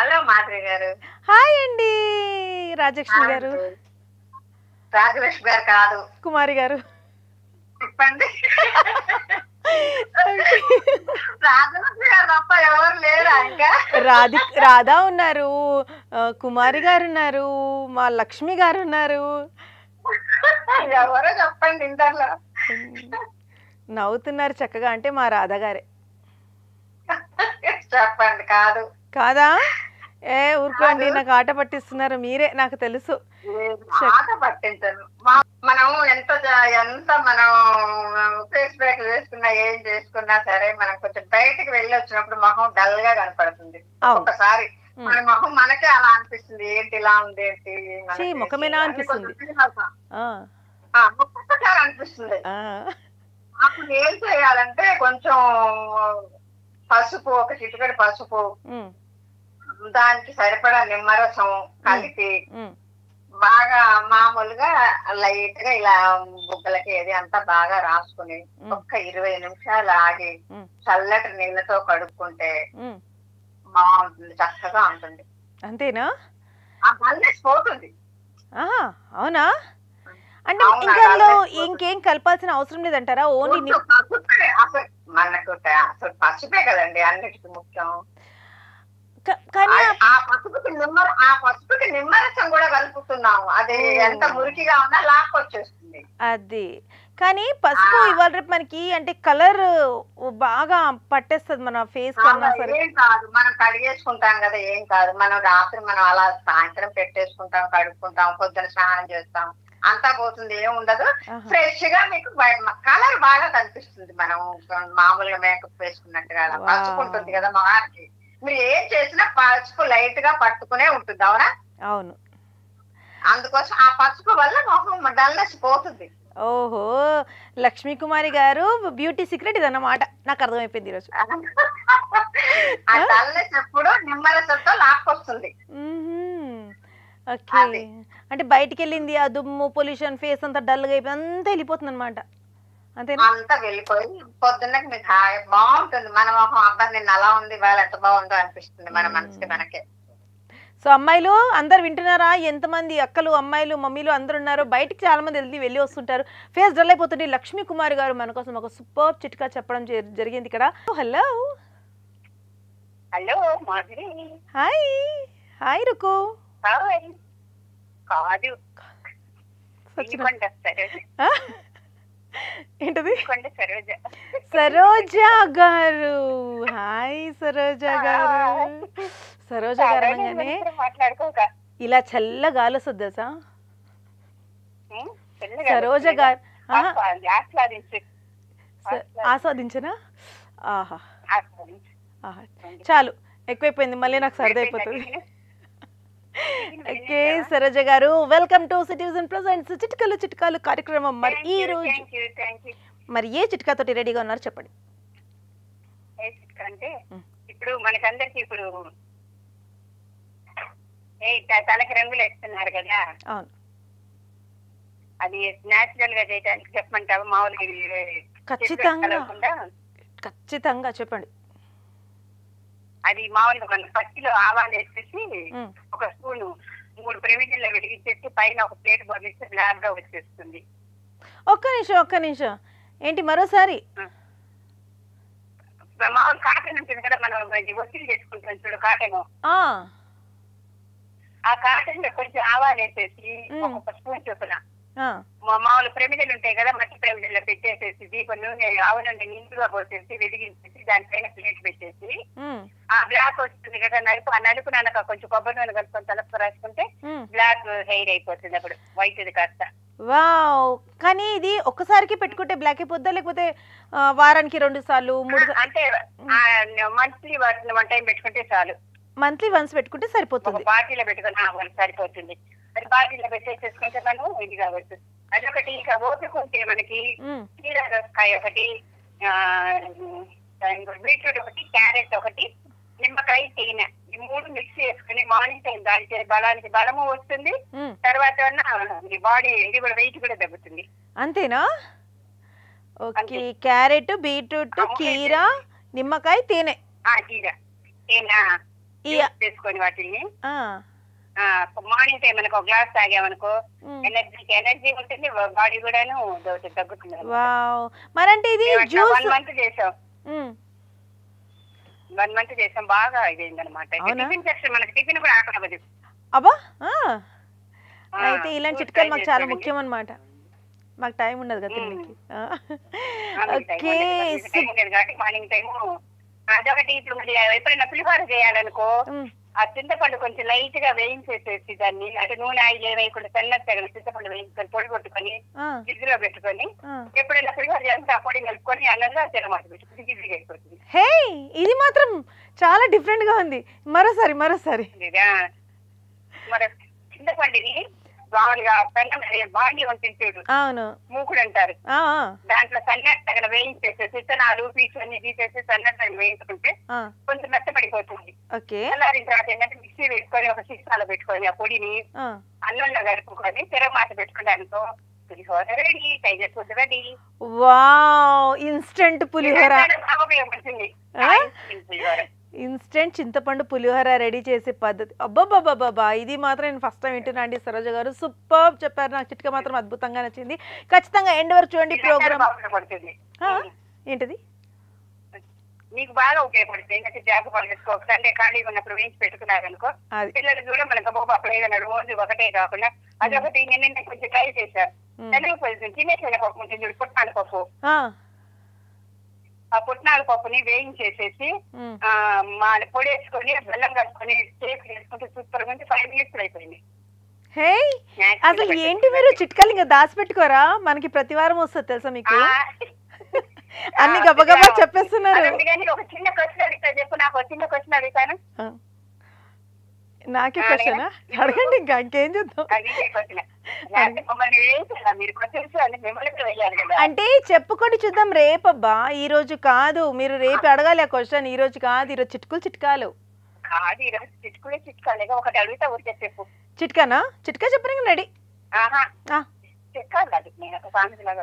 Hello Madhavi గారు. Hi అండి రాజలక్ష్మి గారు. రాజలక్ష్మి గారు కాదు, కుమారి గారు. చెప్పండి. రాజలక్ష్మి గారు తప్ప ఎవరు లేరా ఇంకా? రాధా ఉన్నారు, కుమారి గారు ఉన్నారు, మా లక్ష్మి గారు ఉన్నారు. ఎవరో చెప్పండి ఇంటర్లో. నవ్వుతున్నారు చక్కగా, అంటే మా రాధా గారే. చెప్పండి. కాదు కాదా? ఊరుకోండి, నాకు ఆట పట్టిస్తున్నారు మీరే, నాకు తెలుసు. ఆట పట్టించను. మనం ఎంత మనం ఫేస్ ప్యాక్ వేసుకున్నా ఏం చేసుకున్నా సరే, మనం కొంచెం బయటకు వెళ్ళి వచ్చినప్పుడు మొహం డల్ గా కనపడుతుంది. ఒక్కసారి మన మొహం మనకే అలా అనిపిస్తుంది, ఏంటి ఇలా ఉంది, ఏంటి ముఖమేనా అనిపిస్తుంది, ఒక్కొక్కసారి అనిపిస్తుంది. అప్పుడు ఏం చేయాలంటే కొంచెం పసుపు, ఒక చిటికెడు పసుపు, దానికి సరిపడా నిమ్మరసం కలిపి బాగా మామూలుగా లైట్ గా ఇలా బుగ్గలకి ఏది అంతా బాగా రాసుకుని ఒక్క 20 నిమిషాలు ఆగి చల్లటి నీళ్ళతో కడుక్కుంటే బాగుంటుంది, చక్కగా ఉంటుంది. అంతేనా? ఆ బల్నెస్ పోతుంది. అవునా? అంటే ఇంకా ఇంకేం కలపాల్సిన అవసరం లేదంటారా? ఓన్లీ అసలు మనకు అసలు పసుపే కదండి అన్నిటికీ ముఖ్యం. ఆ పసుపుకి నిమ్మరసం కూడా కలుపుతున్నాము. అది ఎంత మురికిగా ఉన్నా లాక్కొచ్చేస్తుంది. అది కానీ పసుపు ఇవాళ రేపు మనకి అంటే కలర్ బాగా పట్టేస్తుంది మన ఫేస్ కన్నా. ఏం కాదు, మనం కడిగేసుకుంటాం కదా, ఏం కాదు. మనం రాత్రి మనం అలా సాయంత్రం పెట్టేసుకుంటాం, కడుక్కుంటాం, పొద్దున స్నానం చేస్తాం, అంతా పోతుంది, ఏం ఉండదు. ఫ్రెష్ గా మీకు కలర్ బాగా కనిపిస్తుంది. మనం మామూలుగా మేకప్ వేసుకున్నట్టుగా పసుపు ఉంటుంది కదా మొహానికి. మీరు ఏం చేసినా పసుపు లైట్ గా పట్టుకునే ఉంటుంది. అవునా? అవును. అందుకోసం ఆ పసుపు వల్ల మొహం డల్నెస్ పోతుంది. ఓహో, లక్ష్మీ కుమారి గారు బ్యూటీ సీక్రెట్ ఇదన్నమాట. నాకు అర్థమైపోయింది ఈరోజు. ఆ డల్నెస్ ఎప్పుడు నిమ్మరసంతో లాక్కొస్తుంది. ఓకే, అంటే బయటికి వెళ్ళింది ఆ దుమ్ము, పొల్యూషన్, ఫేస్ అంతా డల్ గా అయిపోయి అంతా వెళ్ళిపోతుంది అనమాట. అంతేనా? అంతా వెళ్ళిపోయి పొద్దున్నకి మీకు బాగుంటుంది. మన మొహం అబ్బాయి నిన్న అలా ఉంది, వాళ్ళ ఎంత బాగుందో అనిపిస్తుంది మన మనసుకి మనకే. సో అమ్మాయిలు అందరు వింటున్నారా? ఎంతమంది అక్కలు, అమ్మాయిలు, మమ్మీలు అందరు ఉన్నారు? బయటికి చాలా మంది వెళ్ళి వస్తుంటారు, ఫేస్ డల్ అయిపోతుంది. లక్ష్మీ కుమారి గారు మన కోసం ఒక సూపర్ చిట్కా చెప్పడం జరిగింది ఇక్కడ. Hello hello Madhuri. Hi. Hi Ruku. కాదు, ఏంటది? సరోజా గారు. హాయ్ సరోజా గారు. సరోజా గారు అనగానే ఇలా చల్ల గాలి వస్తుంది తెలుసా? సరోజా గారు ఆస్వాదించనా? ఆహా, చాలు, ఎక్కువైపోయింది, మళ్ళీ నాకు సరదా అయిపోతుంది. ఓకే సరోజా గారు, వెల్కమ్ టు సిటిజన్ ప్రెజెంట్స్ చిట్కాలు చిట్కాలు కార్యక్రమం. మరి ఈ రోజు మరి ఏ చిట్కాతోటి రెడీగా ఉన్నారు చెప్పండి. అంటే ఇప్పుడు మనకందరికి ఇప్పుడు తలకి రంగులు వేస్తున్నారు కదా, అవును, అది నేచురల్ గా చేయడానికి చెప్పమంటావా? మామూలుగా ఖచ్చితంగా చెప్పండి. అది మామూలుగా మన పచ్చిలో ఆవాలు వేసేసి ఒక స్పూను 3 ప్రమిదల్లో వెలిగించేసి పైన ఒక ప్లేట్ పంపిస్తే బ్లాక్ గా వచ్చేస్తుంది. ఒక్క నిమిషం ఏంటి మరోసారి? మామూలు కాటన్ ఉంటుంది కదా, మనం వసూలు చేసుకుంటాం చూడు కాటన్, ఆ కాటన్ లో కొంచెం ఆవాలు వేసేసి ఒక స్పూన్ చొప్పున మామూలు ప్రమిదలు ఉంటాయి కదా, మట్టి ప్రమిదల్లో పెట్టేసేసి దీపం నూనె ఆవునండి నిండుగా పోసేసి వెలిగించేసి దానిపైన ప్లేట్ పెట్టేసి ఆ బ్లాక్ వస్తుంది కదా నలుపు, ఆ నలుపు నానక కొంచెం కొబ్బరి నూనె కలుపుకొని తలకు రాసుకుంటే బ్లాక్ హెయిర్ అయిపోతుంది, అప్పుడు వైట్ ఇది కాస్త. వావ్, కానీ ఇది ఒక్కసారికి పెట్టుకుంటే బ్లాక్ అయిపోద్దా, లేకపోతే వారానికి 2 సార్లు 3 అంటే మంత్లీ 1 టైం పెట్టుకుంటే చాలు. మంత్లీ వన్స్ పెట్టుకుంటే సరిపోతుంది. బాటిల్లో పెట్టుకుని సరిపోతుంది. అది బాటిల్లో పెట్టేసేసుకుంటే మనం ఇది కావచ్చు. అదొకటి. ఇంకా ఓపిక ఉంటే మనకి కీరకాయ ఒకటి, బీట్రూట్ ఒకటి, క్యారెట్ ఒకటి, నిమ్మకాయ, తేనె, ఈ 3 మిక్స్ చేసుకుని మార్నింగ్ టైం దాల్చే బలానికి బలము వస్తుంది. తర్వాత బాడీ ఇది కూడా వెయిట్ కూడా తగ్గుతుంది. అంతేనా? ఓకే, క్యారెట్, బీట్రూట్, కీర, నిమ్మకాయ, తేనె. కీర, తేనె ఈ చేసుకొని వాటిని ఆ, మార్నింగ్ టైం మనకు ఒక గ్లాస్ తాగామనుకో ఉమ్. ఎనర్జీ ఉంటుంది, బాడీ కూడాను తగ్గుతుంది. వావ్. మరంటే ఇది 1 జ్యూస్ మంత్ చేసాం, 1 మంత్ చేసాం, బాగా ఇదైంది అనమాట. టిఫిన్ సెక్షన్ మనకి టిఫిన్ కూడా ఆకలి. అబ్బా అయితే ఇలాంటి చిట్కాలు మాకు చాలా ముఖ్యం అన్నమాట. మాకు టైం ఉండదు కదా తినడానికి. ఓకే మార్నింగ్ టైము అదొకటి. ఇప్పుడు మరి ఎప్పుడైనా పులిహోర చేయాలనుకో ఆ చింతపండు కొంచెం లైట్ గా వేయించేసేసి దాన్ని అంటే నూనె ఆయిల్ వేయకుండా సన్నగా చింతపండు వేయించుకొని పొడి కొట్టుకొని ఫ్రిడ్జ్ లో పెట్టుకొని ఎప్పుడైనా పులిహోర చేస్తే ఆ పొడి కలుపుకొని అన్నంగా తినమాట పెట్టుకుని ఈజీగా అయిపోతుంది. హే ఇది మాత్రం చాలా డిఫరెంట్ గా ఉంది. మరోసారి మరి చింతపండుని బాగా బాండి ఉంటుంది చూడు, అవును మూకుడు అంటారు, దాంట్లో సన్నగా వేయించేసేసి విత్తనాలు పీచు అన్ని తీసేసి సన్నగా వేయించుకుంటే కొంచెం మెత్తపడిపోతుంది. అలాంటి తర్వాత ఏంటంటే మిక్సీ పెట్టుకొని ఒక సీసాలో పెట్టుకొని ఆ పొడిని అన్నంలో కలుపుకొని తిరగమాత పెట్టుకోవడానికో పులిహోర ready, tiger food ready. Wow, instant పులిహోర, బాగా ఉపయోగపడుతుంది పులిహోర. ఇన్స్టెంట్ చింతపండు పులిహోర రెడీ చేసే పద్ధతి. అబ్బాబాబాబా, ఇది మాత్రం నేను ఫస్ట్ టైం వింటున్నా అండి. సరోజ గారు సూపర్ చెప్పారు. నాకు చిట్కా మాత్రం అద్భుతంగా నచ్చింది. ఖచ్చితంగా ఎండ్ వరకు చూడండి ప్రోగ్రామ్. ఏంటిది మీకు బాగా ఉపయోగపడుతుంది. ఎందుకంటే జాబ్ చేసుకో సండే ఖాళీగా ఉన్నప్పుడు వేయించి పెట్టుకున్నారనుకో పిల్లలు కూడా మనకు పప్పు ఏదైనా రోజు ఒకటే కాకుండా అదొకటి. నిన్న కొంచెం ట్రై చేశారు. తినే శనగపప్పు ఉంటుంది, పుట్నాల పప్పు. ఆ పుట్నాల పప్పుని వేయించేసేసి పొడేసుకొని బెల్లం కలుపుకొని కేక్ చేసుకుంటే సూపర్ గా 5 minutes అయిపోయింది. హే అసలు ఏంటి మీరు చిట్కాలు ఇంకా దాచిపెట్టుకోరా? మనకి ప్రతి వారం వస్తుంది తెలుసా మీకు? అన్ని గబగబా చెప్పేస్తున్నారు. ఒక చిన్న క్వశ్చన్ అడుగుతా చెప్పు. నాకు ఒక చిన్న క్వశ్చన్ అడుగుతాను. నాకే క్వశ్చన్ అడగండి, ఇంకా ఇంకేం చేద్దాం. అంటే చెప్పుకొని చూద్దాం రేపబ్బా, ఈ రోజు కాదు. మీరు రేపు అడగాలి ఆ క్వశ్చన్, ఈ రోజు కాదు. ఈరోజు చిట్కాలు ఒకటి అడుగుతా, ఊరికే చెప్పు. చిట్కానా? చిట్కా చెప్పడానికి రెడీ. చిట్కా కాదు, నేను ఒక సామెత లాగా